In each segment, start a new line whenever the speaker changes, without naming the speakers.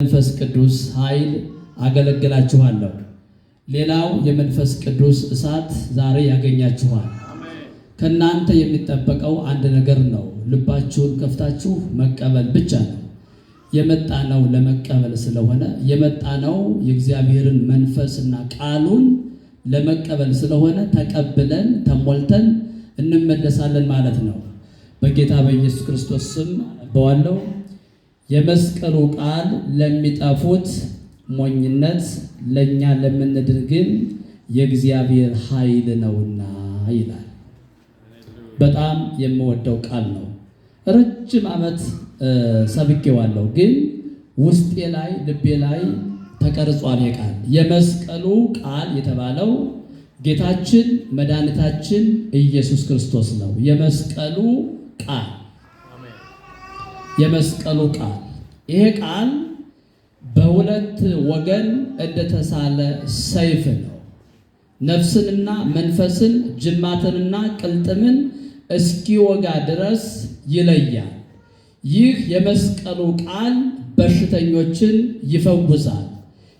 መንፈስ ቅዱስ ኃይል አገለግላችኋለሁ። ሌላው የመንፈስ ቅዱስ እሳት ዛሬ ያገኛችኋል። ከናንተ የሚጠበቀው አንድ ነገር ነው። ልባችሁን ከፍታችሁ መቀበል ብቻ ነው። የመጣነው ለመቀበል ስለሆነ የመጣነው የእግዚአብሔርን መንፈስና ቃሉን ለመቀበል ስለሆነ ተቀብለን ተሞልተን እንመለሳለን ማለት ነው። በጌታ በኢየሱስ ክርስቶስ ስም በዋለው የመስቀሉ ቃል ለሚጠፉት ሞኝነት ለኛ ለምንድን ግን የእግዚአብሔር ኃይል ነውና ይላል። በጣም የምወደው ቃል ነው። ረጅም ዓመት ሰብኬዋለሁ፣ ግን ውስጤ ላይ ልቤ ላይ ተቀርጿል። የቃል የመስቀሉ ቃል የተባለው ጌታችን መድኃኒታችን ኢየሱስ ክርስቶስ ነው። የመስቀሉ ቃል የመስቀሉ ቃል ይሄ ቃል በሁለት ወገን እንደተሳለ ሰይፍ ነው። ነፍስንና መንፈስን ጅማትንና ቅልጥምን እስኪወጋ ድረስ ይለያል። ይህ የመስቀሉ ቃል በሽተኞችን ይፈውሳል።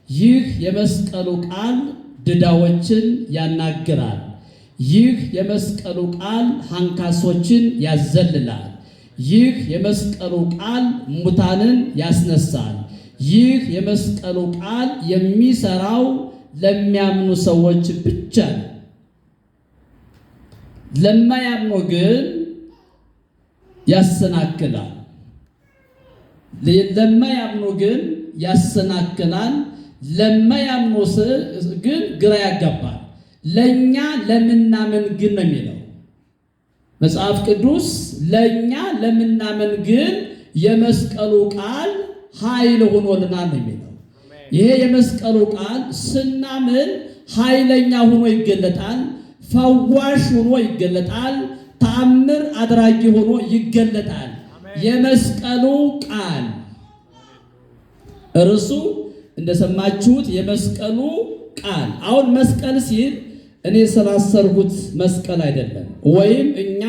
ይህ የመስቀሉ ቃል ድዳዎችን ያናግራል። ይህ የመስቀሉ ቃል አንካሶችን ያዘልላል። ይህ የመስቀሉ ቃል ሙታንን ያስነሳል። ይህ የመስቀሉ ቃል የሚሰራው ለሚያምኑ ሰዎች ብቻ ነው። ለማያምኑ ግን ያሰናክላል። ለማያምኑ ግን ያሰናክላል። ለማያምኑ ግን ግራ ያጋባል። ለኛ ለምናምን ግን ነው የሚለው መጽሐፍ ቅዱስ። ለኛ ለምናምን ግን የመስቀሉ ቃል ኃይል ሆኖልናል ነው የሚለው። ይሄ የመስቀሉ ቃል ስናምን ኃይለኛ ሆኖ ይገለጣል። ፈዋሽ ሆኖ ይገለጣል። ተአምር አድራጊ ሆኖ ይገለጣል። የመስቀሉ ቃል እርሱ እንደሰማችሁት የመስቀሉ ቃል። አሁን መስቀል ሲል እኔ ስላሰርሁት መስቀል አይደለም፣ ወይም እኛ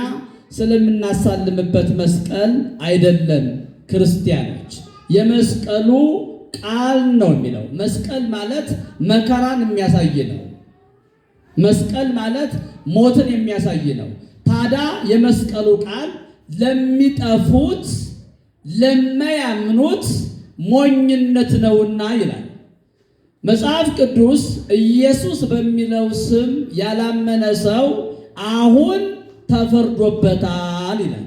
ስለምናሳልምበት መስቀል አይደለም። ክርስቲያኖች የመስቀሉ ቃል ነው የሚለው። መስቀል ማለት መከራን የሚያሳይ ነው። መስቀል ማለት ሞትን የሚያሳይ ነው። ታዲያ የመስቀሉ ቃል ለሚጠፉት ለማያምኑት ሞኝነት ነውና ይላል መጽሐፍ ቅዱስ። ኢየሱስ በሚለው ስም ያላመነ ሰው አሁን ተፈርዶበታል ይላል።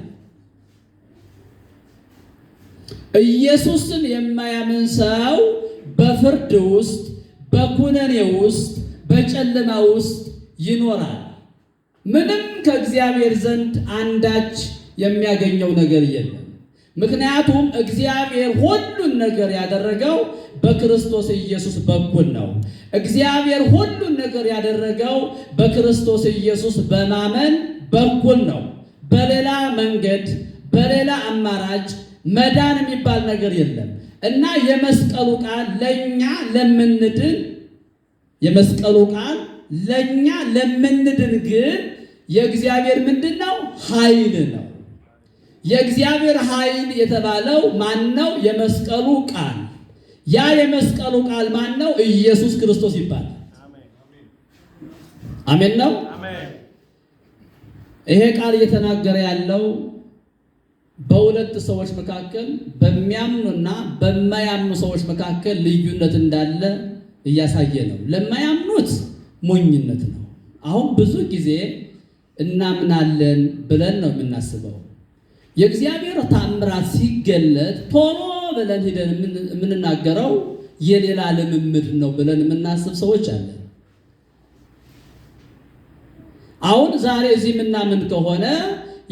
ኢየሱስን የማያምን ሰው በፍርድ ውስጥ፣ በኩነኔ ውስጥ፣ በጨለማ ውስጥ ይኖራል። ምንም ከእግዚአብሔር ዘንድ አንዳች የሚያገኘው ነገር የለም። ምክንያቱም እግዚአብሔር ሁሉን ነገር ያደረገው በክርስቶስ ኢየሱስ በኩል ነው። እግዚአብሔር ሁሉን ነገር ያደረገው በክርስቶስ ኢየሱስ በማመን በኩል ነው። በሌላ መንገድ በሌላ አማራጭ መዳን የሚባል ነገር የለም እና የመስቀሉ ቃል ለኛ ለምንድን የመስቀሉ ቃል ለኛ ለምንድን ግን የእግዚአብሔር ምንድነው? ኃይል ነው። የእግዚአብሔር ኃይል የተባለው ማን ነው? የመስቀሉ ቃል። ያ የመስቀሉ ቃል ማን ነው? ኢየሱስ ክርስቶስ ይባላል። አሜን ነው። ይሄ ቃል እየተናገረ ያለው በሁለት ሰዎች መካከል፣ በሚያምኑና በማያምኑ ሰዎች መካከል ልዩነት እንዳለ እያሳየ ነው። ለማያምኑት ሞኝነት ነው። አሁን ብዙ ጊዜ እናምናለን ብለን ነው የምናስበው። የእግዚአብሔር ታምራት ሲገለጥ ቶሎ ብለን ሄደን የምንናገረው የሌላ ልምምድ ነው ብለን የምናስብ ሰዎች አለን። አሁን ዛሬ እዚህ የምናምን ከሆነ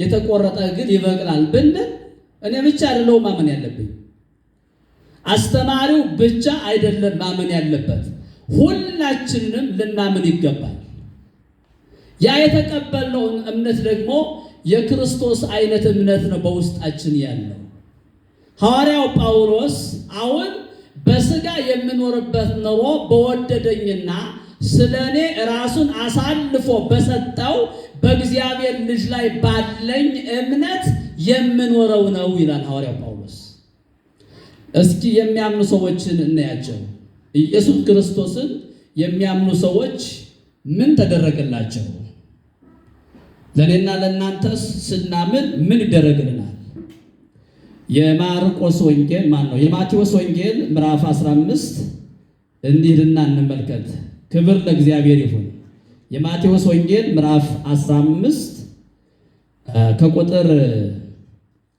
የተቆረጠ እግር ይበቅላል ብንል እኔ ብቻ አይደለሁም ማመን ያለብኝ። አስተማሪው ብቻ አይደለም ማመን ያለበት፣ ሁላችንንም ልናምን ይገባል። ያ የተቀበልነው እምነት ደግሞ የክርስቶስ አይነት እምነት ነው በውስጣችን ያለው። ሐዋርያው ጳውሎስ አሁን በሥጋ የምኖርበት ኑሮ በወደደኝና ስለኔ ራሱን አሳልፎ በሰጠው በእግዚአብሔር ልጅ ላይ ባለኝ እምነት የምኖረው ነው ይላል ሐዋርያው ጳውሎስ። እስኪ የሚያምኑ ሰዎችን እናያቸው። ኢየሱስ ክርስቶስን የሚያምኑ ሰዎች ምን ተደረገላቸው? ለእኔና ለእናንተስ ስናምን ምን ይደረግልናል? የማርቆስ ወንጌል የማቴዎስ ወንጌል ምዕራፍ 15 እንዲህና እንመልከት። ክብር ለእግዚአብሔር ይሁን። የማቴዎስ ወንጌል ምዕራፍ 15 ከቁጥር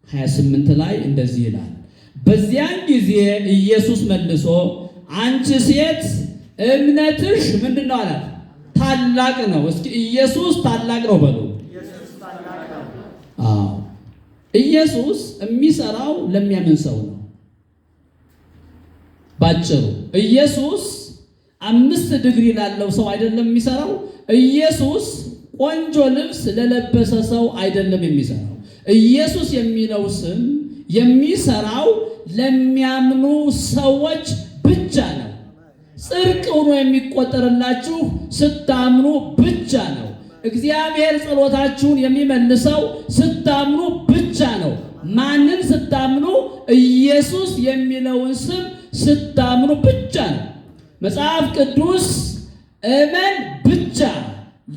28 ላይ እንደዚህ ይላል። በዚያን ጊዜ ኢየሱስ መልሶ አንቺ ሴት እምነትሽ ምንድን ነው አላት? ታላቅ ነው። እስኪ ኢየሱስ ታላቅ ነው በሉ። አዎ ኢየሱስ የሚሰራው ለሚያምን ሰው ነው። ባጭሩ ኢየሱስ 5 ዲግሪ ላለው ሰው አይደለም የሚሰራው። ኢየሱስ ቆንጆ ልብስ ለለበሰ ሰው አይደለም የሚሰራው። ኢየሱስ የሚለው ስም የሚሰራው ለሚያምኑ ሰዎች ብቻ ነው። ጽድቅ ሆኖ የሚቆጠርላችሁ ስታምኑ ብቻ ነው። እግዚአብሔር ጸሎታችሁን የሚመልሰው ስታምኑ ብቻ ነው። ማንን ስታምኑ? ኢየሱስ የሚለውን ስም ስታምኑ ብቻ ነው። መጽሐፍ ቅዱስ እመን ብቻ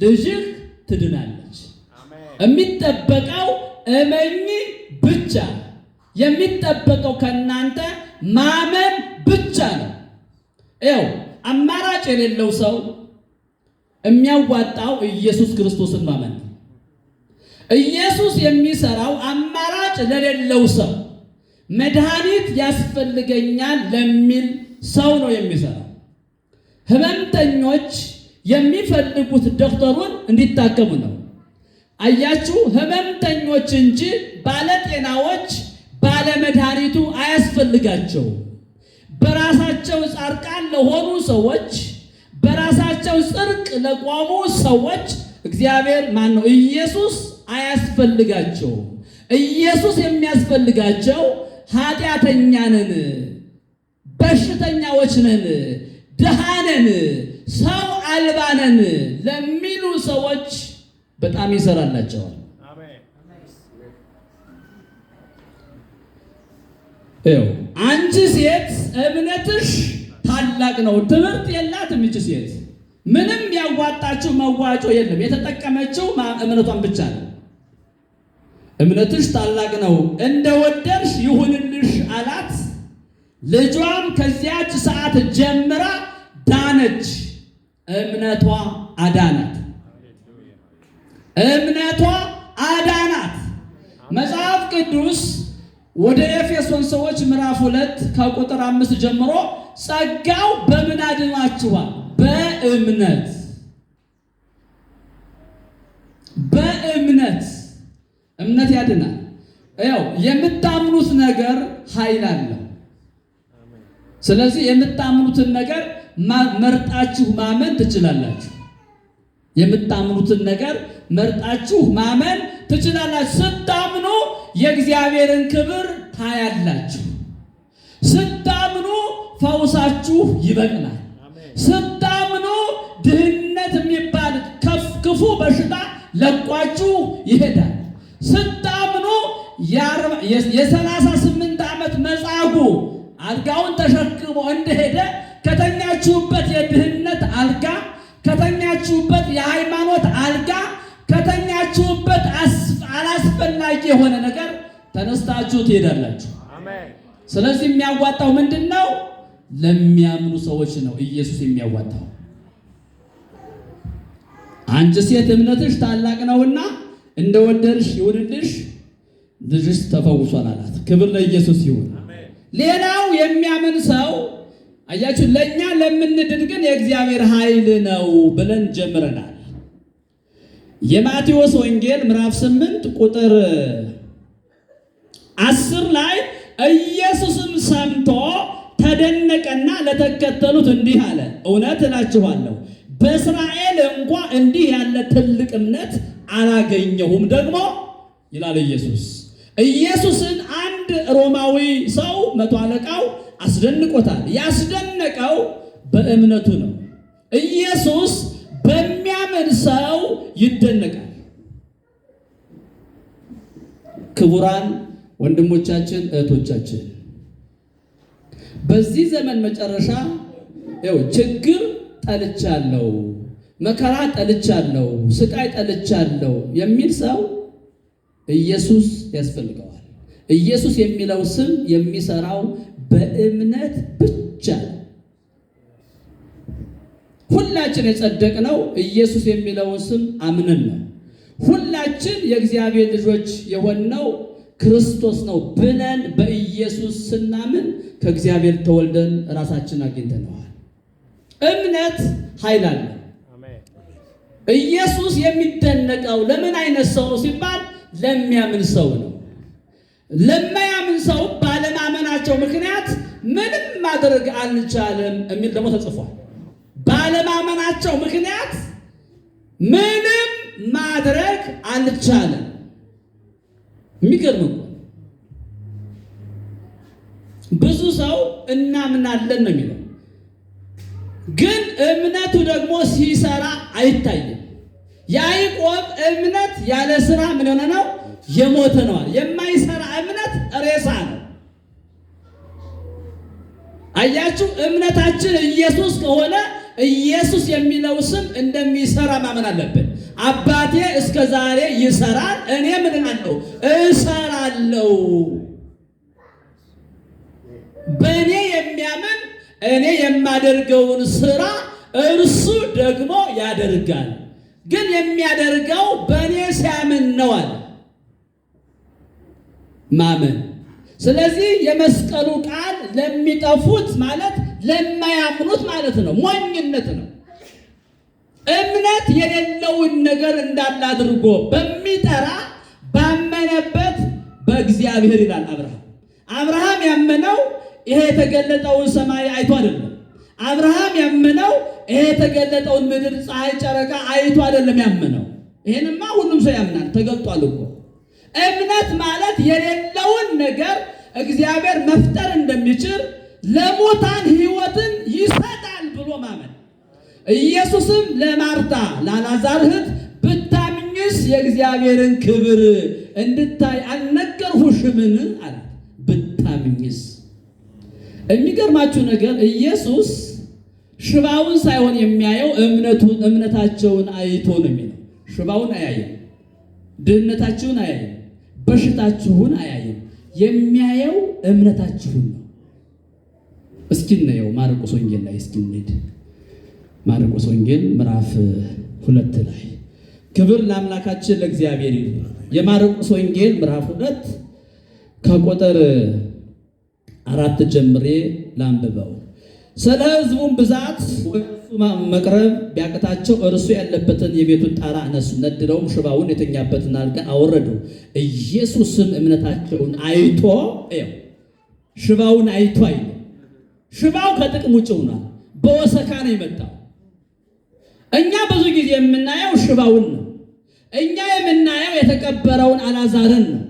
ልጅህ ትድናለች። የሚጠበቀው እመኝ ብቻ። የሚጠበቀው ከእናንተ ማመን ብቻ ነው። ይኸው አማራጭ የሌለው ሰው የሚያዋጣው ኢየሱስ ክርስቶስን ማመን ነው። ኢየሱስ የሚሰራው አማራጭ ለሌለው ሰው፣ መድኃኒት ያስፈልገኛል ለሚል ሰው ነው የሚሰራው። ህመምተኞች የሚፈልጉት ዶክተሩን እንዲታከሙ ነው። አያችሁ፣ ህመምተኞች እንጂ ባለጤናዎች ባለመድኃኒቱ አያስፈልጋቸው። በራሳቸው ጻድቃን ለሆኑ ሰዎች፣ በራሳቸው ጽድቅ ለቆሙ ሰዎች እግዚአብሔር ኢየሱስ አያስፈልጋቸው። ኢየሱስ የሚያስፈልጋቸው ኃጢአተኛ ነን፣ በሽተኛዎች ነን፣ ድሃ ነን፣ ሰው አልባ ነን ለሚሉ ሰዎች በጣም ይሰራላቸዋል። አንቺ ሴት እምነትሽ ታላቅ ነው። ትምህርት የላትም ይቺ ሴት። ምንም ያዋጣችው መዋጮ የለም። የተጠቀመችው እምነቷን ብቻ ነው። እምነትሽ ታላቅ ነው፣ እንደወደድሽ ይሁንልሽ አላት። ልጇም ከዚያች ሰዓት ጀምራ ዳነች። እምነቷ አዳናት። እምነቷ አዳናት። መጽሐፍ ቅዱስ ወደ ኤፌሶን ሰዎች ምዕራፍ 2 ከቁጥር 5 ጀምሮ ጸጋው በምን አድኗችኋል? በእምነት። በእምነት እምነት ያድናል። ያው የምታምኑት ነገር ኃይል አለው። ስለዚህ የምታምኑትን ነገር መርጣችሁ ማመን ትችላላችሁ። የምታምኑትን ነገር መርጣችሁ ማመን ትችላላችሁ። ስታምኑ የእግዚአብሔርን ክብር ታያላችሁ። ስታምኑ ፈውሳችሁ ይበቅላል። ስታምኑ ድህነት የሚባል ክፉ በሽታ ለቋችሁ ይሄዳል። ስታምኑ የ38 ዓመት መጻጉዕ አልጋውን ተሸክሞ እንደሄደ ከተኛችሁበት የድህነት አልጋ፣ ከተኛችሁበት የሃይማኖት አልጋ፣ ከተኛችሁበት አላስፈላጊ የሆነ ነገር ተነስታችሁ ትሄዳላችሁ። ስለዚህ የሚያዋጣው ምንድን ነው? ለሚያምኑ ሰዎች ነው ኢየሱስ የሚያዋጣው። አንቺ ሴት እምነትሽ ታላቅ ነውና እንደወደድሽ ይሁንልሽ፣ ልጅሽ ተፈውሷል አላት። ክብር ለኢየሱስ ይሁን። ሌላው የሚያምን ሰው አያችሁ፣ ለእኛ ለምንድን ግን የእግዚአብሔር ኃይል ነው ብለን ጀምረናል። የማቴዎስ ወንጌል ምዕራፍ 8 ቁጥር 10 ላይ ኢየሱስም ሰምቶ ተደነቀና ለተከተሉት እንዲህ አለ፣ እውነት እላችኋለሁ በእስራኤል እንኳ እንዲህ ያለ ትልቅ እምነት አላገኘሁም። ደግሞ ይላል ኢየሱስ። ኢየሱስን አንድ ሮማዊ ሰው መቶ አለቃው አስደንቆታል። ያስደነቀው በእምነቱ ነው። ኢየሱስ በሚያምን ሰው ይደነቃል። ክቡራን ወንድሞቻችን እህቶቻችን፣ በዚህ ዘመን መጨረሻ ችግር ጠልቻለሁ፣ መከራ ጠልቻለሁ፣ ስቃይ ጠልቻለሁ የሚል ሰው ኢየሱስ ያስፈልገዋል። ኢየሱስ የሚለው ስም የሚሰራው በእምነት ብቻ ነው። ሁላችን የጸደቅነው ኢየሱስ የሚለውን ስም አምነን ነው። ሁላችን የእግዚአብሔር ልጆች የሆነው ክርስቶስ ነው ብለን በኢየሱስ ስናምን ከእግዚአብሔር ተወልደን ራሳችን አግኝተነዋል። እምነት ኃይል አለው። ኢየሱስ የሚደነቀው ለምን አይነት ሰው ነው ሲባል ለሚያምን ሰው ነው። ለማያምን ሰው ባለማመናቸው ምክንያት ምንም ማድረግ አልቻለም የሚል ደግሞ ተጽፏል። ባለማመናቸው ምክንያት ምንም ማድረግ አልቻለም። የሚገርም እኮ ብዙ ሰው እናምናለን ነው የሚለው፣ ግን እምነቱ ደግሞ ሲሰራ አይታይም። ያዕቆብ እምነት ያለ ስራ ምን ሆነ ነው? የሞተ ነው። የማይሰራ እምነት ሬሳ ነው። አያችሁ፣ እምነታችን ኢየሱስ ከሆነ ኢየሱስ የሚለው ስም እንደሚሰራ ማመን አለብን። አባቴ እስከ ዛሬ ይሰራል፣ እኔ ምን እላለሁ? እሰራለሁ። በእኔ የሚያምን እኔ የማደርገውን ስራ እርሱ ደግሞ ያደርጋል። ግን የሚያደርገው በእኔ ሲያምን ነው አለ ማመን። ስለዚህ የመስቀሉ ቃል ለሚጠፉት ማለት ለማያምኑት ማለት ነው፣ ሞኝነት ነው። እምነት የሌለውን ነገር እንዳለ አድርጎ በሚጠራ ባመነበት በእግዚአብሔር ይላል አብርሃም። አብርሃም ያመነው ይሄ የተገለጠውን ሰማይ አይቶ አይደለም። አብርሃም ያመነው ይሄ የተገለጠውን ምድር፣ ፀሐይ፣ ጨረቃ አይቶ አይደለም ያመነው። ይሄንማ ሁሉም ሰው ያምናል፣ ተገልጧል እኮ። እምነት ማለት የሌለውን ነገር እግዚአብሔር መፍጠር እንደሚችል ለሙታን ሕይወትን ይሰጣል ብሎ ማመን። ኢየሱስም ለማርታ ለአልዓዛር እህት ብታምኝስ የእግዚአብሔርን ክብር እንድታይ አልነገርሁሽምን አላት። ብታምኝስ። የሚገርማችሁ ነገር ኢየሱስ ሽባውን ሳይሆን የሚያየው እምነታቸውን አይቶ ነው የሚለው። ሽባውን አያየም፣ ድህነታችሁን አያየም፣ በሽታችሁን አያየም። የሚያየው እምነታችሁን ነው። እስኪ እናየው ማርቆስ ወንጌል ላይ እስኪ እንሂድ። ማርቆስ ወንጌል ምዕራፍ 2 ላይ ክብር ለአምላካችን ለእግዚአብሔር ይሁን። የማርቆስ ወንጌል ምዕራፍ 2 ከቁጥር 4 ጀምሬ ላንብበው። ስለ ሕዝቡም ብዛት ወደ እርሱ መቅረብ ቢያቅታቸው እርሱ ያለበትን የቤቱን ጣራ አነሱ፣ ነድለውም ሽባውን የተኛበትን አልጋ አወረዱ። ኢየሱስም እምነታቸውን አይቶ ሽባውን አይቶ ሽባው ከጥቅም ውጭ ሆኗል። በወሰካ ነው የመጣው። እኛ ብዙ ጊዜ የምናየው ሽባውን ነው። እኛ የምናየው የተቀበረውን አልዓዛርን ነው።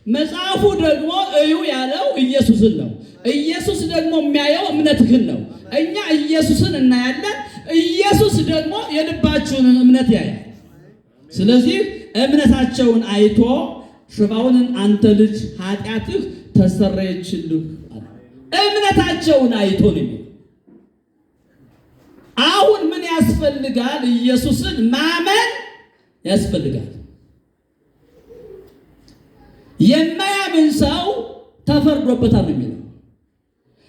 መጽሐፉ ደግሞ እዩ ያለው ኢየሱስን ነው። ኢየሱስ ደግሞ የሚያየው እምነትህን ነው። እኛ ኢየሱስን እናያለን፣ ኢየሱስ ደግሞ የልባችሁን እምነት ያያል። ስለዚህ እምነታቸውን አይቶ ሽባውን አንተ ልጅ ኃጢአትህ ተሰረየችልህ አለ። እምነታቸውን አይቶ ነው። አሁን ምን ያስፈልጋል? ኢየሱስን ማመን ያስፈልጋል። የማያምን ሰው ተፈርዶበታል ነው የሚለው።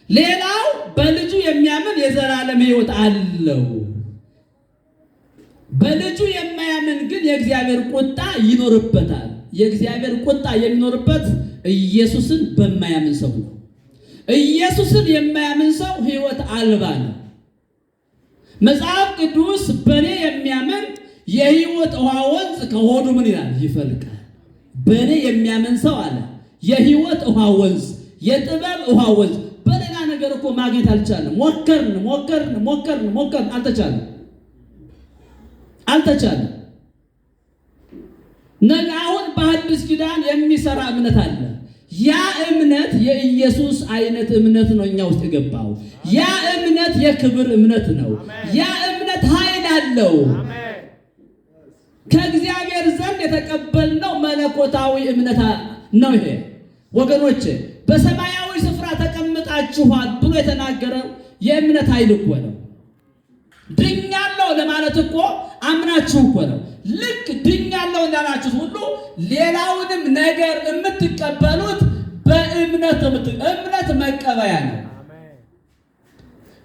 ሌላው በልጁ የሚያምን የዘላለም ሕይወት አለው። በልጁ የማያምን ግን የእግዚአብሔር ቁጣ ይኖርበታል። የእግዚአብሔር ቁጣ የሚኖርበት ኢየሱስን በማያምን ሰው ነው። ኢየሱስን የማያምን ሰው ሕይወት አልባ ነው። መጽሐፍ ቅዱስ በእኔ የሚያምን የሕይወት ውሃ ወንዝ ከሆዱ ምን ይላል? ይፈልቃል። በእኔ የሚያምን ሰው አለ የሕይወት ውሃ ወንዝ፣ የጥበብ ውሃ ወንዝ። በሌላ ነገር እኮ ማግኘት አልቻለም። ሞከርን፣ አልተቻለም። ነገ አሁን በአዲስ ኪዳን የሚሰራ እምነት አለ። ያ እምነት የኢየሱስ አይነት እምነት ነው እኛ ውስጥ የገባው። ያ እምነት የክብር እምነት ነው። ያ እምነት ኃይል አለው። ከእግዚአብሔር ዘንድ የተቀበልነው መለኮታዊ እምነት ነው። ይሄ ወገኖች በሰማያዊ ስፍራ ተቀምጣችኋል ብሎ የተናገረው የእምነት ኃይል እኮ ነው። ድኛለሁ ለማለት እኮ አምናችሁ እኮ ነው። ልክ ድኛለሁ እንዳላችሁት ሁሉ ሌላውንም ነገር የምትቀበሉት በእምነት ነው። እምነት መቀበያ ነው።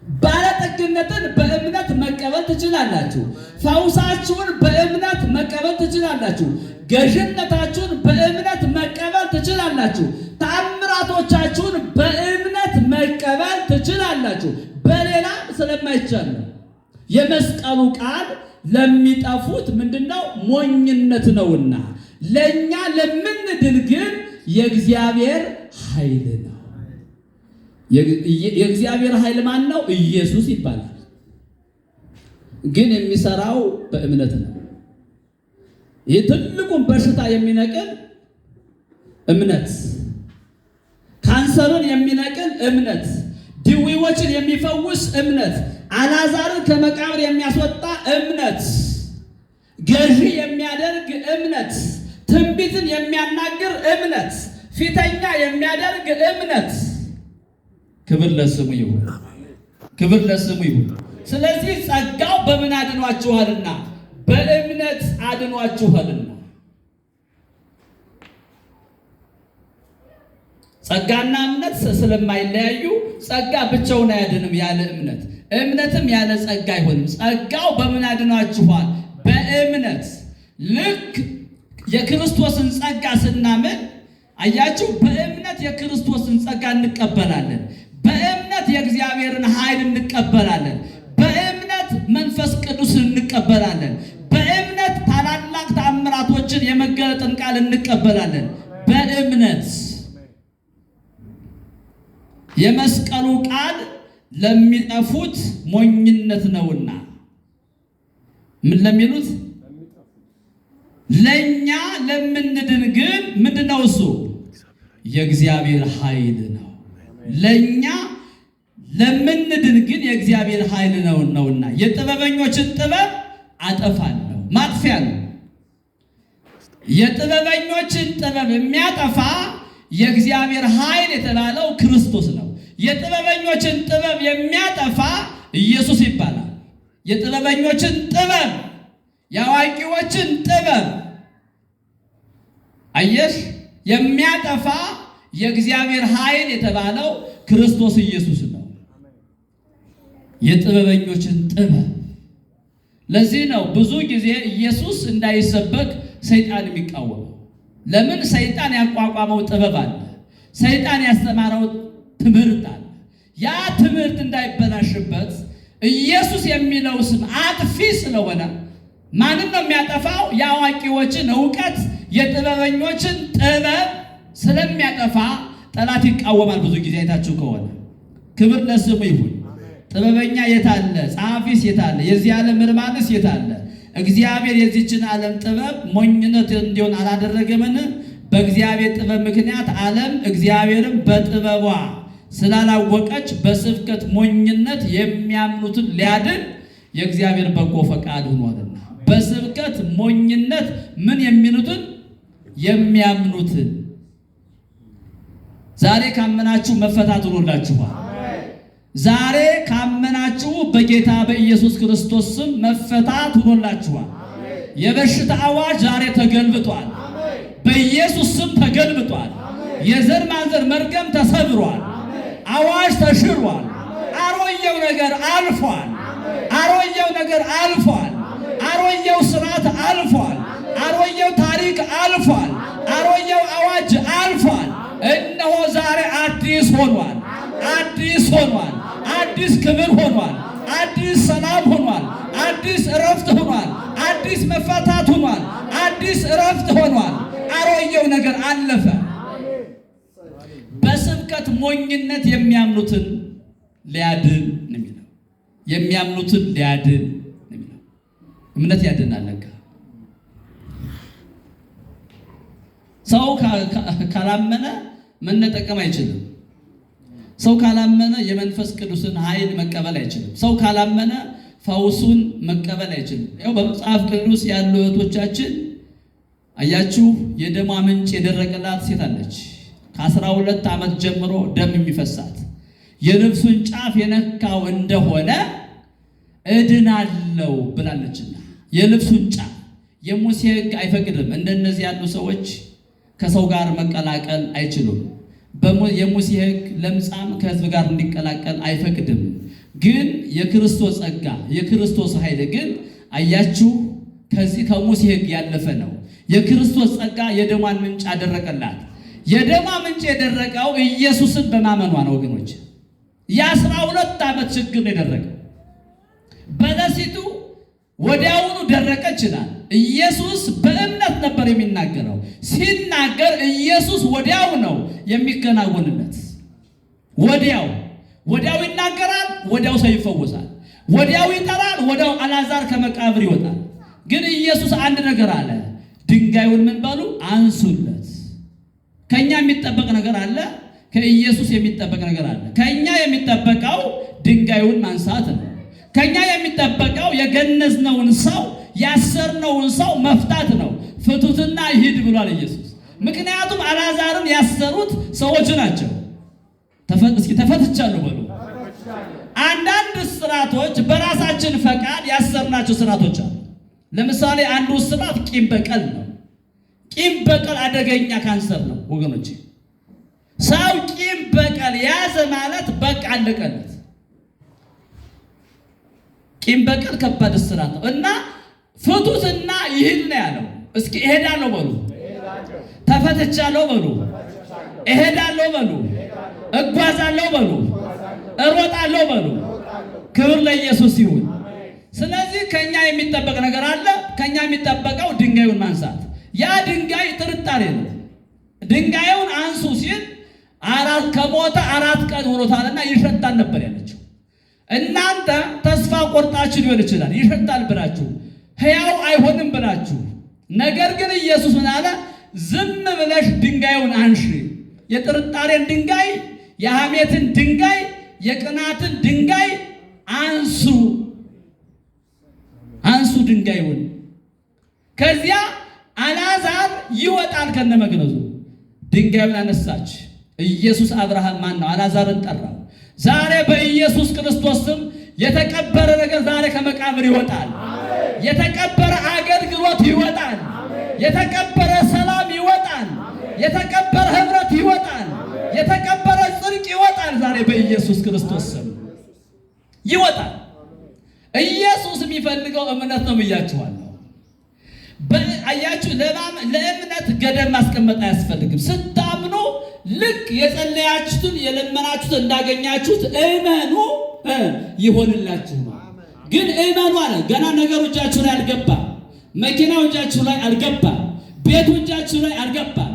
ባለጠግነትን በእምነት መቀበል ትችላላችሁ። ፈውሳችሁን በእምነት መቀበል ትችላላችሁ። ገዥነታችሁን በእምነት መቀበል ትችላላችሁ። ተአምራቶቻችሁን በእምነት መቀበል ትችላላችሁ። በሌላ ስለማይቻል ነው። የመስቀሉ ቃል ለሚጠፉት ምንድነው? ሞኝነት ነውና ለኛ ለምንድን ግን የእግዚአብሔር ኃይል ነው። የእግዚአብሔር ኃይል ማን ነው? ኢየሱስ ይባላል። ግን የሚሰራው በእምነት ነው። ይህ ትልቁን በሽታ የሚነቅል እምነት፣ ካንሰርን የሚነቅል እምነት፣ ድዌዎችን የሚፈውስ እምነት፣ አልዓዛርን ከመቃብር የሚያስወጣ እምነት፣ ገዢ የሚያደርግ እምነት፣ ትንቢትን የሚያናግር እምነት፣ ፊተኛ የሚያደርግ እምነት። ክብር ለስሙ ይሁን፣ ክብር ለስሙ ይሁን። ስለዚህ ጸጋው በምን አድኗችኋልና? በእምነት አድኗችኋልና። ጸጋና እምነት ስለማይለያዩ ጸጋ ብቻውን አያድንም ያለ እምነት፣ እምነትም ያለ ጸጋ አይሆንም። ጸጋው በምን አድኗችኋል? በእምነት። ልክ የክርስቶስን ጸጋ ስናምን አያችሁ፣ በእምነት የክርስቶስን ጸጋ እንቀበላለን። በእምነት የእግዚአብሔርን ኃይል እንቀበላለን። በእምነት መንፈስ ቅዱስን እንቀበላለን። በእምነት ታላላቅ ተአምራቶችን የመገለጥን ቃል እንቀበላለን። በእምነት የመስቀሉ ቃል ለሚጠፉት ሞኝነት ነውና፣ ምን ለሚሉት? ለኛ ለምንድን ግን ምንድነው? እሱ የእግዚአብሔር ኃይል ነው። ለኛ ለምንድን ግን የእግዚአብሔር ኃይል ነውና። የጥበበኞችን ጥበብ አጠፋለሁ፣ ማጥፊያ ነው። የጥበበኞችን ጥበብ የሚያጠፋ የእግዚአብሔር ኃይል የተባለው ክርስቶስ ነው። የጥበበኞችን ጥበብ የሚያጠፋ ኢየሱስ ይባላል። የጥበበኞችን ጥበብ፣ የአዋቂዎችን ጥበብ አየሽ፣ የሚያጠፋ የእግዚአብሔር ኃይል የተባለው ክርስቶስ ኢየሱስ ነው። የጥበበኞችን ጥበብ። ለዚህ ነው ብዙ ጊዜ ኢየሱስ እንዳይሰበክ ሰይጣን የሚቃወመው። ለምን? ሰይጣን ያቋቋመው ጥበብ አለ፣ ሰይጣን ያስተማረው ትምህርት አለ። ያ ትምህርት እንዳይበላሽበት ኢየሱስ የሚለው ስም አጥፊ ስለሆነ ማንን ነው የሚያጠፋው? የአዋቂዎችን እውቀት፣ የጥበበኞችን ጥበብ ስለሚያጠፋ ጠላት ይቃወማል። ብዙ ጊዜ አይታችሁ ከሆነ ክብር ለስሙ ይሁን። ጥበበኛ የታለ? ጸሐፊስ የታለ? የዚህ ዓለም ምርማንስ የታለ? እግዚአብሔር የዚችን ዓለም ጥበብ ሞኝነት እንዲሆን አላደረገምን? በእግዚአብሔር ጥበብ ምክንያት ዓለም እግዚአብሔርን በጥበቧ ስላላወቀች በስብከት ሞኝነት የሚያምኑትን ሊያድን የእግዚአብሔር በጎ ፈቃድ ሆኗልና። በስብከት ሞኝነት ምን የሚሉትን? የሚያምኑትን። ዛሬ ካመናችሁ መፈታት ሆኖላችኋል። ዛሬ ካመናችሁ በጌታ በኢየሱስ ክርስቶስ ስም መፈታት ሆኖላችኋል። የበሽታ አዋጅ ዛሬ ተገልብጧል። በኢየሱስ ስም ተገልብጧል። የዘር ማንዘር መርገም ተሰብሯል። አዋጅ ተሽሯል። አሮየው ነገር አልፏል። አሮየው ነገር አልፏል። አሮየው ስርዓት አልፏል። አሮየው ታሪክ አልፏል። አሮየው አዋጅ አልፏል። እነሆ ዛሬ አዲስ ሆኗል። አዲስ ሆኗል። አዲስ ክብር ሆኗል። አዲስ ሰላም ሆኗል። አዲስ እረፍት ሆኗል። አዲስ መፈታት ሆኗል። አዲስ እረፍት ሆኗል። አሮየው ነገር አለፈ። በስብከት ሞኝነት የሚያምኑትን ሊያድን ነው የሚለው። የሚያምኑትን ሊያድን ነው የሚለው። እምነት ያድናል። ለካ ሰው ካላመነ መነጠቀም አይችልም። ሰው ካላመነ የመንፈስ ቅዱስን ኃይል መቀበል አይችልም። ሰው ካላመነ ፈውሱን መቀበል አይችልም። ያው በመጽሐፍ ቅዱስ ያሉ እህቶቻችን አያችሁ፣ የደሟ ምንጭ የደረቀላት ሴት አለች። ከ12 ዓመት ጀምሮ ደም የሚፈሳት የልብሱን ጫፍ የነካው እንደሆነ እድናለሁ ብላለችና የልብሱን ጫፍ የሙሴ ሕግ አይፈቅድም። እንደነዚህ ያሉ ሰዎች ከሰው ጋር መቀላቀል አይችሉም። የሙሴ ሕግ ለምጻም ከሕዝብ ጋር እንዲቀላቀል አይፈቅድም። ግን የክርስቶስ ጸጋ የክርስቶስ ኃይል ግን አያችሁ ከዚህ ከሙሴ ሕግ ያለፈ ነው። የክርስቶስ ጸጋ የደሟን ምንጭ አደረቀላት። የደሟ ምንጭ የደረቀው ኢየሱስን በማመኗ ነው ወገኖች። የ12 ዓመት ችግር ነው የደረቀው። በለሲቱ ወዲያውኑ ደረቀች ይላል። ኢየሱስ በእምነት ነበር የሚናገረው። ሲናገር ኢየሱስ ወዲያው ነው የሚከናወንለት። ወዲያው ይናገራል፣ ወዲያው ሰው ይፈወሳል። ወዲያው ይጠራል፣ ወዲያው አልዓዛር ከመቃብር ይወጣል። ግን ኢየሱስ አንድ ነገር አለ። ድንጋዩን ምን በሉ አንሱለት። ከኛ የሚጠበቅ ነገር አለ፣ ከኢየሱስ የሚጠበቅ ነገር አለ። ከኛ የሚጠበቀው ድንጋዩን ማንሳት ነው። ከኛ የሚጠበቀው የገነዝነውን ሰው ያሰርነውን ሰው መፍታት ነው። ፍቱትና ይሂድ ብሏል ኢየሱስ። ምክንያቱም አልዓዛርን ያሰሩት ሰዎች ናቸው። እስኪ ተፈትቻለሁ በሉ። አንዳንድ ስራቶች በራሳችን ፈቃድ ያሰርናቸው ስራቶች አሉ። ለምሳሌ አንዱ ስራት ቂም በቀል ነው። ቂም በቀል አደገኛ ካንሰር ነው ወገኖች። ሰው ቂም በቀል ያዘ ማለት በቃ አለቀለት። ቂም በቀል ከባድ ስራት ነው እና ፍቱትና ይሂድ ነው ያለው። እስኪ እሄዳለሁ በሉ፣ ተፈትቻለሁ በሉ፣ እሄዳለሁ በሉ፣ እጓዛለሁ በሉ፣ እሮጣለሁ በሉ። ክብር ለኢየሱስ ይሁን። ስለዚህ ከኛ የሚጠበቅ ነገር አለ። ከኛ የሚጠበቀው ድንጋዩን ማንሳት። ያ ድንጋይ ጥርጣሬ ነው። ድንጋዩን አንሱ ሲል ከሞተ 4 ቀን ሆኖታልና ይሸታል ነበር ያለችው። እናንተ ተስፋ ቆርጣችሁ ሊሆን ይችላል ይሸታል ብላችሁ ሕያው አይሆንም ብላችሁ። ነገር ግን ኢየሱስ ምን አለ? ዝም ብለሽ ድንጋዩን አንሺ። የጥርጣሬን ድንጋይ፣ የሐሜትን ድንጋይ፣ የቅናትን ድንጋይ አንሱ ድንጋዩን። ከዚያ አልዓዛር ይወጣል ከነመግነዙ። ድንጋዩን አነሳች። ኢየሱስ አብርሃም ማን ነው? አልዓዛርን ጠራው። ዛሬ በኢየሱስ ክርስቶስ ስም የተቀበረ ነገር ዛሬ ከመቃብር ይወጣል። የተቀበረ አገልግሎት ይወጣል። የተቀበረ ሰላም ይወጣል። የተቀበረ ህብረት ይወጣል። የተቀበረ ጽድቅ ይወጣል። ዛሬ በኢየሱስ ክርስቶስ ስም ይወጣል። ኢየሱስ የሚፈልገው እምነት ነው ብያችኋለሁ። አያችሁ፣ ለእምነት ገደብ ማስቀመጥ አያስፈልግም። ስታምኑ ልክ የጸለያችሁትን የለመናችሁትን እንዳገኛችሁት እመኑ፣ ይሆንላችሁ። ግን እመኑ አለ። ገና ነገሩ እጃችሁ ላይ አልገባም። መኪናው እጃችሁ ላይ አልገባም። ቤቱ እጃችሁ ላይ አልገባም።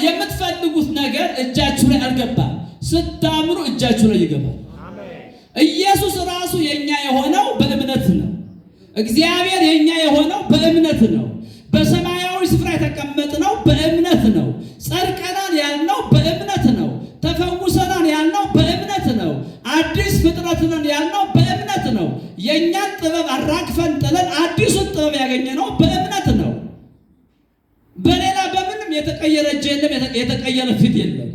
የምትፈልጉት ነገር እጃችሁ ላይ አልገባም። ስታምኑ እጃችሁ ላይ ይገባል። ኢየሱስ ራሱ የኛ የሆነው በእምነት ነው። እግዚአብሔር የኛ የሆነው በእምነት ነው። በሰማያዊ ስፍራ የተቀመጥነው በእምነት ነው። ጸድቀናል ያልነው በእምነት ነው። ተፈውሰናል ያልነው በእምነት ነው። አዲስ ፍጥረት ነን ያልነው በእምነት ነው። የኛን ጥበብ አራግፈን ጥለን አዲሱን ጥበብ ያገኘነው በእምነት ነው። በሌላ በምንም የተቀየረ እጅ የለም። የተቀየረ ፊት የለም።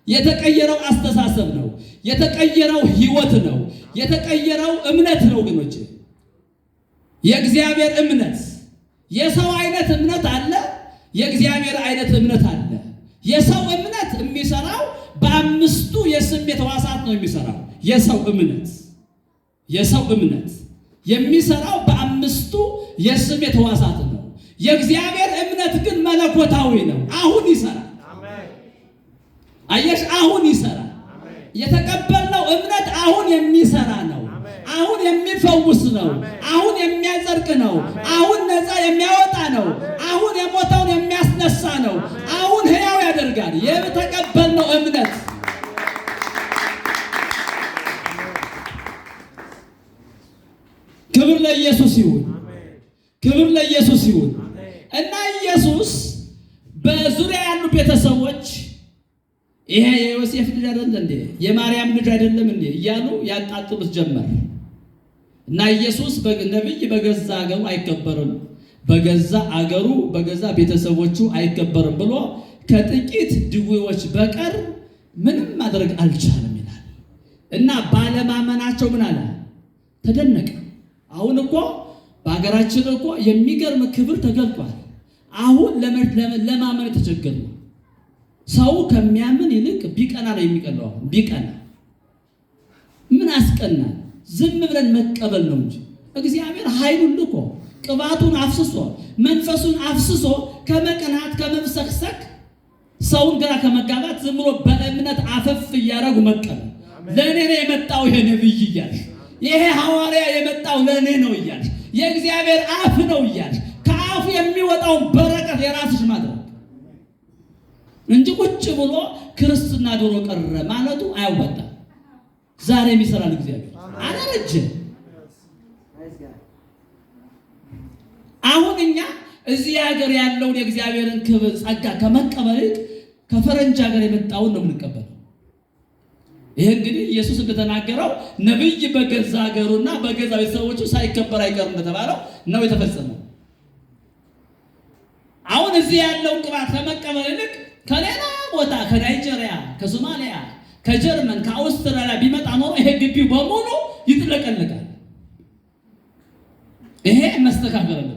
የተቀየረው አስተሳሰብ ነው። የተቀየረው ህይወት ነው። የተቀየረው እምነት ነው ወገኖች። የእግዚአብሔር እምነት፣ የሰው አይነት እምነት አለ፣ የእግዚአብሔር አይነት እምነት አለ። የሰው እምነት የሚሰራው በአምስቱ የስሜት ሕዋሳት ነው የሚሰራው። የሰው እምነት የሚሰራው በአምስቱ የስሜት ሕዋሳት ነው። የእግዚአብሔር እምነት ግን መለኮታዊ ነው። አሁን ይሰራል። አየሽ፣ አሁን ይሰራል። የተቀበልነው እምነት አሁን የሚሰራ ነው። አሁን የሚፈውስ ነው። አሁን የሚያጸድቅ ነው። አሁን ነፃ የሚያወጣ ነው። አሁን የሞተውን የሚያስነሳ ነው። አሁን ሕያው ያደርጋል። የተቀበልነው እምነት ክብር ለኢየሱስ ይሁን። ክብር ለኢየሱስ ይሁን። እና ኢየሱስ በዙሪያ ያሉ ቤተሰቦች ይሄ የዮሴፍ ልጅ አይደለም እንዴ? የማርያም ልጅ አይደለም እንዴ? እያሉ ያጣጥሉት ጀመር። እና ኢየሱስ ነብይ በገዛ አገሩ አይከበርም፣ በገዛ አገሩ በገዛ ቤተሰቦቹ አይከበርም ብሎ ከጥቂት ድዌዎች በቀር ምንም ማድረግ አልቻለም ይላል። እና ባለማመናቸው ምን አለ? ተደነቀ። አሁን እኮ በሀገራችን እኮ የሚገርም ክብር ተገልጧል። አሁን ለማመን የተቸገረ ነው። ሰው ከሚያምን ይልቅ ቢቀና ነው የሚቀለው። ቢቀና ምን አስቀናል? ዝም ብለን መቀበል ነው እንጂ እግዚአብሔር ኃይሉን ልኮ ቅባቱን አፍስሶ መንፈሱን አፍስሶ ከመቀናት ከመብሰክሰክ ሰውን ግራ ከመጋባት ዝም ብሎ በእምነት አፈፍ እያደረጉ መቀበል። ለእኔ ነው የመጣው ይሄ ነብይ እያልሽ፣ ይሄ ሐዋርያ የመጣው ለእኔ ነው እያልሽ፣ የእግዚአብሔር አፍ ነው እያልሽ ከአፉ የሚወጣውን በረከት የራስሽ ማድረግ እንጂ ቁጭ ብሎ ክርስትና ድሮ ቀረ ማለቱ አያዋጣም። ዛሬም ይሰራል እግዚአብሔር። አላረጀ። አሁን እኛ እዚህ ሀገር ያለውን የእግዚአብሔርን ክብር ጸጋ ከመቀበል ከፈረንጅ ሀገር የመጣውን ነው የምንቀበለው። ይሄ እንግዲህ ኢየሱስ እንደተናገረው ነብይ በገዛ ሀገሩና በገዛ ቤተሰቦቹ ሳይከበር አይቀርም እንደተባለው ነው የተፈጸመው። አሁን እዚህ ያለውን ቅባት ከመቀበል ይልቅ ከሌላ ቦታ ከናይጄሪያ፣ ከሶማሊያ፣ ከጀርመን፣ ከአውስትራሊያ ቢመጣ ኖሮ ይሄ ግቢው በሙሉ ይጥለቀለቃል። ይሄ መስተካከል አለበት።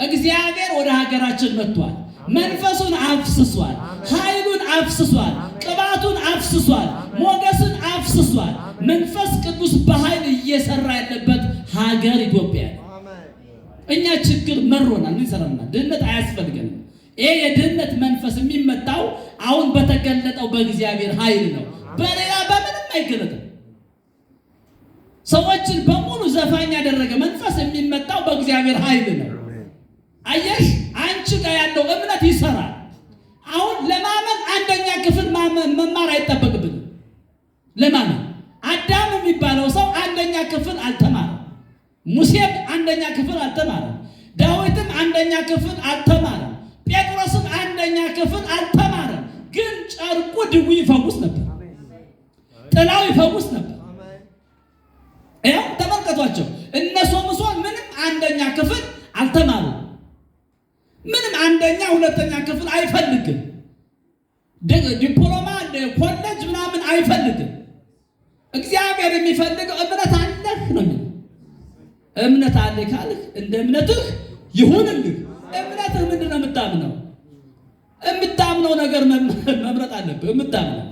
እግዚአብሔር ወደ ሀገራችን መጥቷል። መንፈሱን አፍስሷል፣ ኃይሉን አፍስሷል፣ ቅባቱን አፍስሷል፣ ሞገስን አፍስሷል። መንፈስ ቅዱስ በኃይል እየሰራ ያለበት ሀገር ኢትዮጵያ። እኛ ችግር መሮናል። ምን ይሰራናል? ድህነት አያስፈልገንም። ይሄ የድህነት መንፈስ የሚመጣው አሁን በተገለጠው በእግዚአብሔር ኃይል ነው። በሌላ በምንም አይገለጥም። ሰዎችን በሙሉ ዘፋኝ ያደረገ መንፈስ የሚመጣው በእግዚአብሔር ኃይል ነው። አየሽ፣ አንቺ ጋር ያለው እምነት ይሰራል። አሁን ለማመን አንደኛ ክፍል መማር አይጠበቅብንም። ለማመን አዳም የሚባለው ሰው አንደኛ ክፍል አልተማረም። ሙሴም አንደኛ ክፍል አልተማረም። ዳዊትም አንደኛ ክፍል አልተማረም። ጴጥሮስም አንደኛ ክፍል አልተማረም። ግን ጨርቁ ድዊ ይፈውስ ነበር፣ ጥላው ይፈውስ ነበር። ያው ተመልከቷቸው። እነ ሶምሶን ምንም አንደኛ ክፍል አልተማሩም። ምንም አንደኛ ሁለተኛ ክፍል አይፈልግም። ዲፕሎማ ኮሌጅ ምናምን አይፈልግም። እግዚአብሔር የሚፈልገው እምነት አለህ ነው። እምነት አለህ ካልህ እንደ እምነትህ ይሁንልህ። እምነትህ ምንድን ነው? የምታምነው የምታምነው ነገር መምረጥ አለብህ። የምታምነው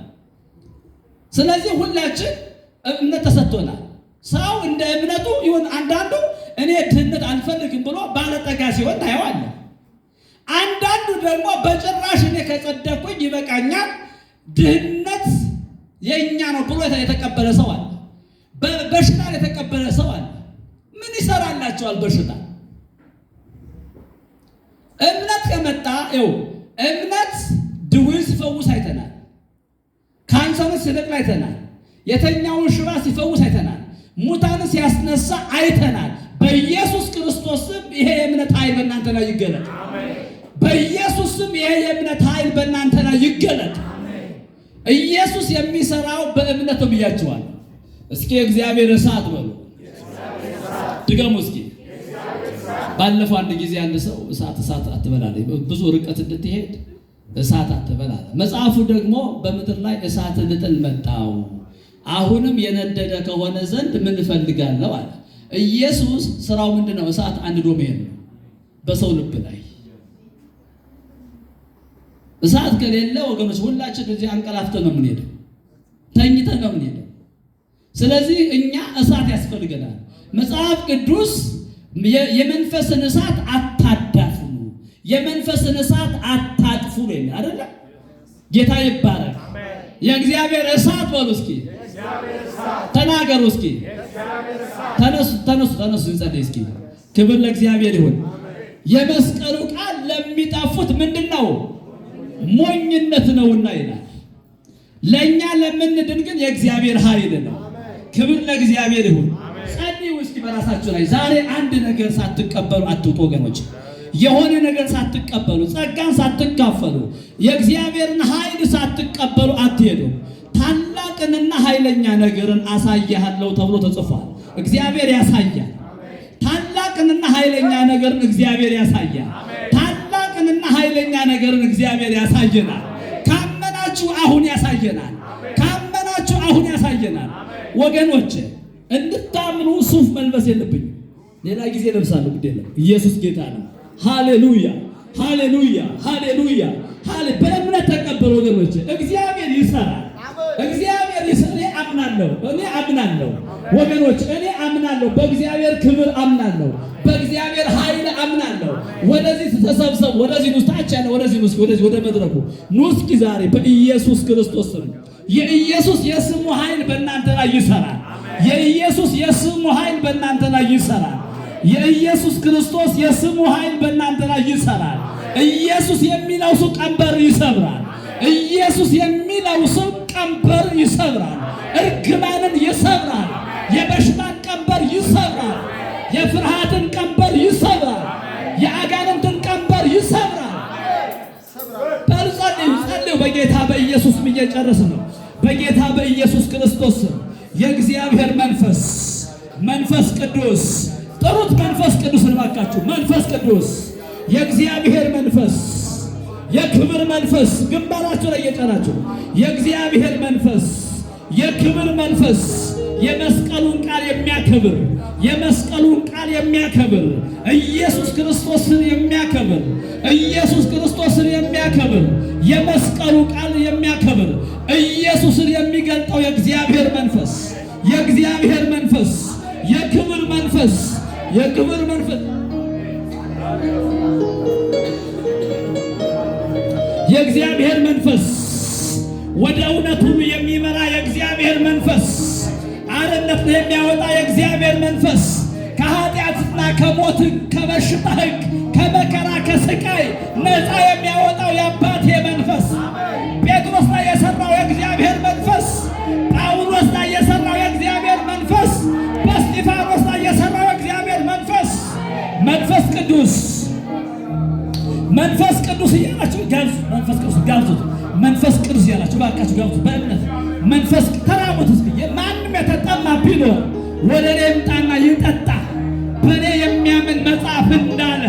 ስለዚህ ሁላችን እምነት ተሰጥቶናል። ሰው እንደ እምነቱ ይሁን። አንዳንዱ እኔ ድህነት አልፈልግም ብሎ ባለጠጋ ሲሆን ታየዋለህ። አንዳንዱ ደግሞ በጭራሽ እኔ ከጸደቅኩኝ ይበቃኛል፣ ድህነት የኛ ነው ብሎ የተቀበለ ሰው አለ። በሽታ የተቀበለ ሰው አለ። ምን ይሰራላቸዋል በሽታ? እምነት ከመጣ ይኸው እምነት ድውይ ሲፈውስ አይተናል። ካንሰርን ሲነቅል አይተናል። የተኛውን ሽባ ሲፈውስ አይተናል። ሙታን ሲያስነሳ አይተናል። በኢየሱስ ክርስቶስ ስም ይሄ የእምነት ኃይል በእናንተ ላይ ይገለጥ። በኢየሱስ ስም ይሄ የእምነት ኃይል በእናንተ ላይ ይገለጥ። ኢየሱስ የሚሰራው በእምነት ነው ብያችኋል። እስኪ እግዚአብሔር እሳት በሉ። ድገሙ እስኪ። ባለፈው አንድ ጊዜ አንድ ሰው እሳት አትበላለ፣ ብዙ ርቀት እንድትሄድ እሳት አትበላለ። መጽሐፉ ደግሞ በምድር ላይ እሳት ልጥል መጣው፣ አሁንም የነደደ ከሆነ ዘንድ ምን እፈልጋለሁ አለ። ኢየሱስ ስራው ምንድነው? እሳት አንድዶ መሄድ ነው በሰው ልብ ላይ። እሳት ከሌለ ወገኖች ሁላችን እዚህ አንቀላፍተን ነው የምንሄደው፣ ተኝተን ነው የምንሄደው። ስለዚህ እኛ እሳት ያስፈልገናል። መጽሐፍ ቅዱስ የመንፈስን እሳት አታዳፍኑ፣ የመንፈስን እሳት አታጥፉ ነው የሚል አይደለ? ጌታ ይባረክ። የእግዚአብሔር እሳት በሉ እስኪ፣ ተናገሩ እስኪ፣ ተነሱ እንጸልይ እስኪ። ክብር ለእግዚአብሔር ይሁን። የመስቀሉ ቃል ለሚጠፉት ምንድነው? ሞኝነት ነውና ይላል። ለኛ ለምንድን ግን የእግዚአብሔር ኃይል ነው። ክብር ለእግዚአብሔር ይሁን። ጸልዩ እስኪ በራሳችሁ ላይ። ዛሬ አንድ ነገር ሳትቀበሉ አትውጡ ወገኖች። የሆነ ነገር ሳትቀበሉ፣ ጸጋን ሳትካፈሉ፣ የእግዚአብሔርን ኃይል ሳትቀበሉ አትሄዱ። ታላቅንና ኃይለኛ ነገርን አሳያለሁ ተብሎ ተጽፏል። እግዚአብሔር ያሳያል። ታላቅንና ኃይለኛ ነገርን እግዚአብሔር ያሳያል። ታላቅንና ኃይለኛ ነገርን እግዚአብሔር ያሳየናል። ካመናችሁ አሁን ያሳየናል። ካመናችሁ አሁን ያሳየናል። ወገኖች እንድታምኑ ሱፍ መልበስ የለብኝም። ሌላ ጊዜ ለብሳለሁ፣ ግድ የለም። ኢየሱስ ጌታ ነው። ሃሌሉያ ሃሌሉያ ሃሌሉያ። በእምነት ተቀበሉ ወገኖች። እግዚአብሔር ይሰራል። እግዚአብሔር ይሰራል። እኔ አምናለሁ ወገኖች፣ እኔ አምናለሁ። በእግዚአብሔር ክብር አምናለሁ። በእግዚአብሔር ኃይል አምናለሁ። ወደዚህ ተሰብሰቡ። ወደዚህ ኑስ፣ ታች ያለ ወደዚህ ኑስ፣ ወደ መድረኩ ኑስ። ዛሬ በኢየሱስ ክርስቶስ ስም የኢየሱስ የስሙ ኃይል በእናንተ ላይ ይሰራል። የኢየሱስ የስሙ ኃይል በእናንተ ላይ ይሰራል። የኢየሱስ ክርስቶስ የስሙ ኃይል በእናንተ ላይ ይሰራል። ኢየሱስ የሚለው ሰው ቀንበር ይሰብራል። ኢየሱስ የሚለው ሰው ቀንበር ይሰብራል። እርግማንን ይሰብራል። የበሽታን ቀንበር ይሰብራል። የፍርሃትን ቀንበር ይሰብራል። የአጋንንትን ቀንበር ይሰብራል። ጸልዩ። በጌታ በኢየሱስ ስም እየጨረስን ነው። በጌታ በኢየሱስ ክርስቶስ ስም የእግዚአብሔር መንፈስ ቅዱስ ጥሩት። መንፈስ ቅዱስን እባካችሁ፣ መንፈስ ቅዱስ የእግዚአብሔር መንፈስ፣ የክብር መንፈስ፣ ግንባራችሁ ላይ እየጫናችሁ የእግዚአብሔር መንፈስ፣ የክብር መንፈስ፣ የመስቀሉን ቃል የሚያከብር፣ የመስቀሉን ቃል የሚያከብር፣ ኢየሱስ ክርስቶስን የሚያከብር፣ ኢየሱስ ክርስቶስን የሚያከብር፣ የመስቀሉ ቃል የሚያከብር፣ ኢየሱስን የሚገልጠው የእግዚአብሔር መንፈስ፣ የእግዚአብሔር መንፈስ፣ የክብር መንፈስ፣ የክብር መንፈስ፣ የእግዚአብሔር መንፈስ፣ ወደ እውነት ሁሉ የሚመራ የእግዚአብሔር መንፈስ፣ አርነት የሚያወጣ የእግዚአብሔር መንፈስ፣ ከኃጢአትና ከሞት ከበሽታ ሕግ ከመከራ ከስቃይ ነፃ የሚያወጣው የአባቴ መንፈስ፣ ጴጥሮስ ላይ የሰራው የእግዚአብሔር መንፈስ፣ ጳውሎስ ላይ የሰራው የእግዚአብሔር መንፈስ፣ በእስጢፋኖስ ላይ የሰራው የእግዚአብሔር መንፈስ፣ መንፈስ ቅዱስ፣ መንፈስ ቅዱስ እያላችሁ ጋብዙ። መንፈስ ቅዱስ ጋብዙት። መንፈስ ቅዱስ እያላችሁ ባካችሁ ጋብዙት። በእምነት መንፈስ ተራቡት። እስኪ ማንም የተጠማ ቢኖር ወደ እኔ ይምጣና ይጠጣ። በእኔ የሚያምን መጽሐፍ እንዳለ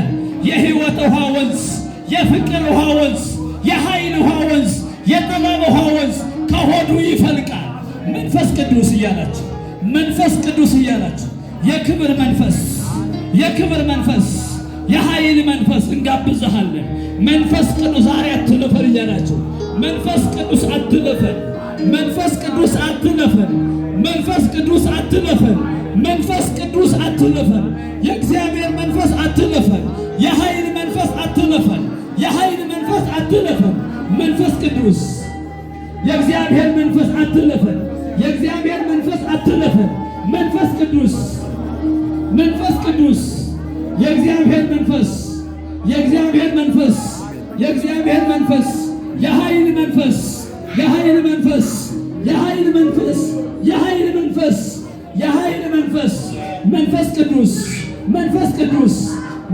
የሕይወት ውሃ ወንዝ፣ የፍቅር ውሃ ወንዝ፣ የኃይል ውሃ ወንዝ፣ የጥበብ ውሃ ወንዝ ከሆዱ ይፈልቃል። መንፈስ ቅዱስ እያላችሁ መንፈስ ቅዱስ እያላችሁ የክብር መንፈስ፣ የክብር መንፈስ፣ የኃይል መንፈስ እንጋብዝሃለን። መንፈስ ቅዱስ ዛሬ አትለፈን እያላችሁ መንፈስ ቅዱስ አትለፈን፣ መንፈስ ቅዱስ አትለፈን፣ መንፈስ ቅዱስ አትለፈን፣ መንፈስ ቅዱስ አትለፈን፣ የእግዚአብሔር መንፈስ አትለፈን፣ የኃይል መንፈስ አትለፈን፣ የኃይል መንፈስ አትለፈን፣ መንፈስ ቅዱስ የእግዚአብሔር መንፈስ አትለፈን፣ የእግዚአብሔር መንፈስ አትለፈን፣ መንፈስ ቅዱስ፣ መንፈስ ቅዱስ የእግዚአብሔር መንፈስ፣ የእግዚአብሔር መንፈስ፣ የእግዚአብሔር መንፈስ፣ የኃይል መንፈስ፣ የኃይል መንፈስ፣ የኃይል መንፈስ፣ የኃይል መንፈስ፣ የኃይል መንፈስ፣ መንፈስ ቅዱስ፣ መንፈስ ቅዱስ፣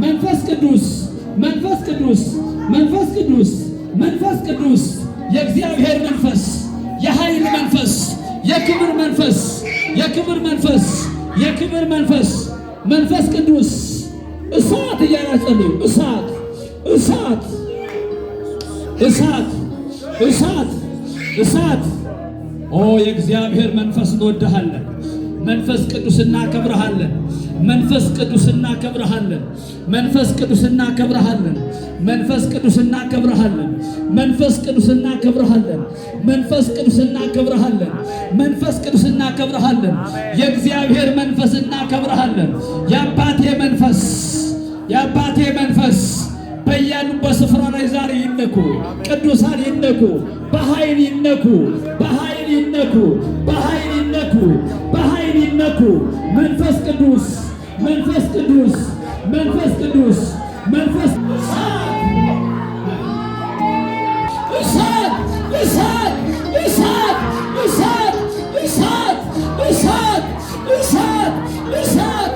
መንፈስ ቅዱስ፣ መንፈስ ቅዱስ፣ መንፈስ ቅዱስ፣ መንፈስ ቅዱስ የእግዚአብሔር መንፈስ፣ የኃይል መንፈስ፣ የክብር መንፈስ፣ የክብር መንፈስ፣ የክብር መንፈስ፣ መንፈስ ቅዱስ እሳት እያላችሁ እሳት እሳት እሳት እሳት እሳት። ኦ የእግዚአብሔር መንፈስ እንወድሃለን። መንፈስ ቅዱስ እናከብረሃለን። መንፈስ ቅዱስ እናከብረሃለን። መንፈስ ቅዱስ እናከብረሃለን። መንፈስ ቅዱስ እናከብረሃለን። መንፈስ ቅዱስ እናከብረሃለን። መንፈስ ቅዱስ እናከብረሃለን። መንፈስ ቅዱስ እናከብረሃለን። የእግዚአብሔር መንፈስ እናከብረሃለን። የአባቴ መንፈስ፣ የአባቴ መንፈስ በያሉበት ስፍራ ላይ ዛሬ ይነኩ። ቅዱሳን ይነኩ። በኃይል ይነኩ። በኃይል ይነኩ። በኃይል ይነኩ። በኃይል ይነኩ። መንፈስ ቅዱስ፣ መንፈስ ቅዱስ፣ መንፈስ ቅዱስ፣ መንፈስ እሳት እሳት እሳት እሳት እሳት እሳት እሳት እሳት እሳት